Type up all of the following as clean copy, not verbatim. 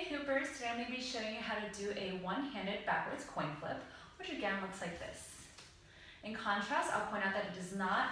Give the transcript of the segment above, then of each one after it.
Hoopers, today I'm going to be showing you how to do a one-handed backwards coin flip, which again looks like this. In contrast, I'll point out that it is not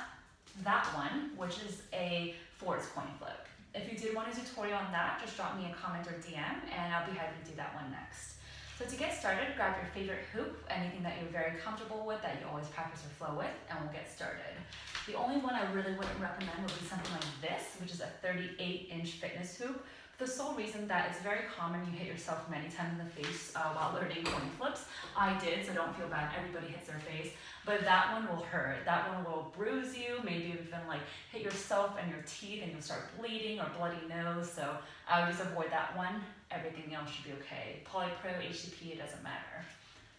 that one, which is a forwards coin flip. If you did want a tutorial on that, just drop me a comment or DM and I'll be happy to do that one next. So to get started, grab your favorite hoop, anything that you're very comfortable with, that you always practice or flow with, and we'll get started. The only one I really wouldn't recommend would be something like this, which is a 38-inch fitness hoop. The sole reason that it's very common you hit yourself many times in the face while learning coin flips. I did, so don't feel bad, everybody hits their face. But that one will hurt. That one will bruise you, maybe even like hit yourself and your teeth and you'll start bleeding or bloody nose. So I would just avoid that one. Everything else should be okay. Polypro, HCP, it doesn't matter.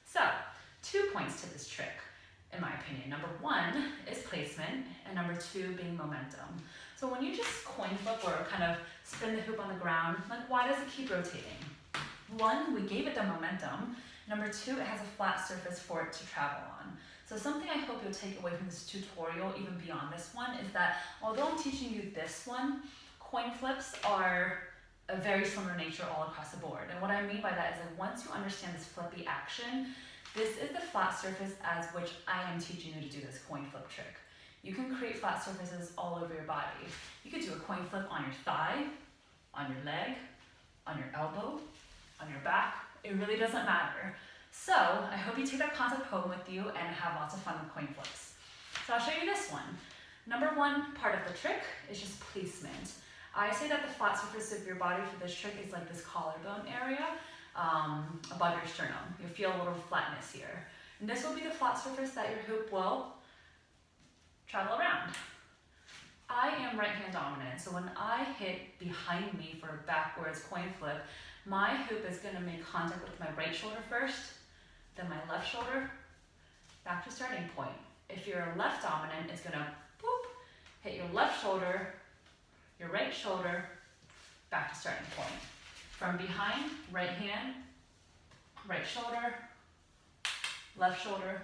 So 2 points to this trick, in my opinion. Number 1 is placement, and number 2 being momentum. So when you just coin flip or kind of spin the hoop on the ground, like why does it keep rotating? 1, we gave it the momentum. Number 2, it has a flat surface for it to travel on. So something I hope you'll take away from this tutorial, even beyond this one, is that although I'm teaching you this one, coin flips are a very similar nature all across the board. And what I mean by that is that once you understand this flippy action, this is the flat surface as which I am teaching you to do this coin flip trick. You can create flat surfaces all over your body. You could do a coin flip on your thigh, on your leg, on your elbow, on your back. It really doesn't matter. So I hope you take that concept home with you and have lots of fun with coin flips. So I'll show you this one. Number 1 part of the trick is just placement. I say that the flat surface of your body for this trick is like this collarbone area above your sternum. You'll feel a little flatness here. And this will be the flat surface that your hoop will travel around. I am right hand dominant, so when I hit behind me for a backwards coin flip, my hoop is going to make contact with my right shoulder first, then my left shoulder, back to starting point. If you're left dominant, it's going to boop, hit your left shoulder, your right shoulder, back to starting point. From behind, right hand, right shoulder, left shoulder,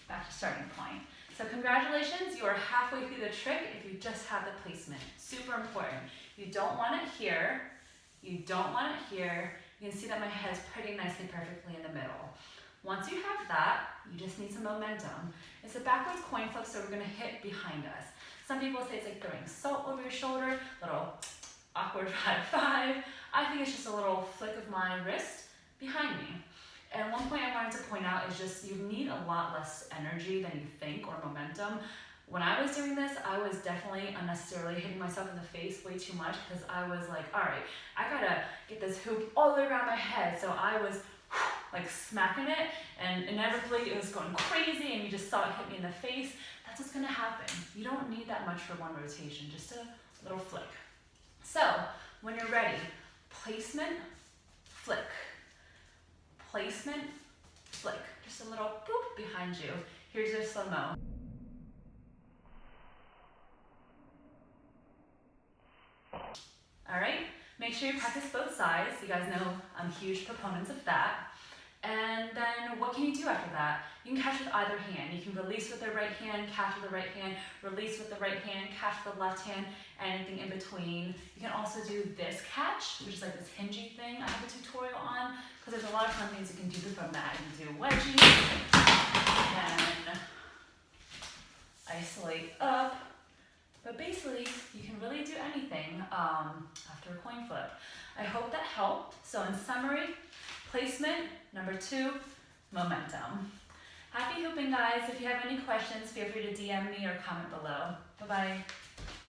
back to starting point. So congratulations, you are halfway through the trick if you just have the placement. Super important. You don't want it here. You don't want it here. You can see that my head's pretty nicely perfectly in the middle. Once you have that, you just need some momentum. It's a backwards coin flip, so we're gonna hit behind us. Some people say it's like throwing salt over your shoulder, little awkward 5-5. I think it's just a little flick of my wrist behind me. And one point I wanted to point out is just you need a lot less energy than you think or momentum. When I was doing this, I was definitely unnecessarily hitting myself in the face way too much because I was like, all right, I gotta get this hoop all the way around my head. So I was like smacking it and inevitably it was going crazy and you just saw it hit me in the face. That's what's gonna happen. You don't need that much for one rotation, just a little flick. So when you're ready, placement, flick. Placement, flick. Just a little boop behind you. Here's your slow-mo. All right, make sure you practice both sides. You guys know I'm huge proponents of that. And then what can you do after that? You can catch with either hand. You can release with the right hand, catch with the right hand, release with the right hand, catch with the left hand, anything in between. You can also do this catch, which is like this hingy thing I have a tutorial on, because there's a lot of fun things you can do from that. You can do wedgies, and isolate up. But basically, you can really do anything after a coin flip. I hope that helped. So in summary, placement, number 2, momentum. Happy hooping, guys. If you have any questions, feel free to DM me or comment below. Bye-bye.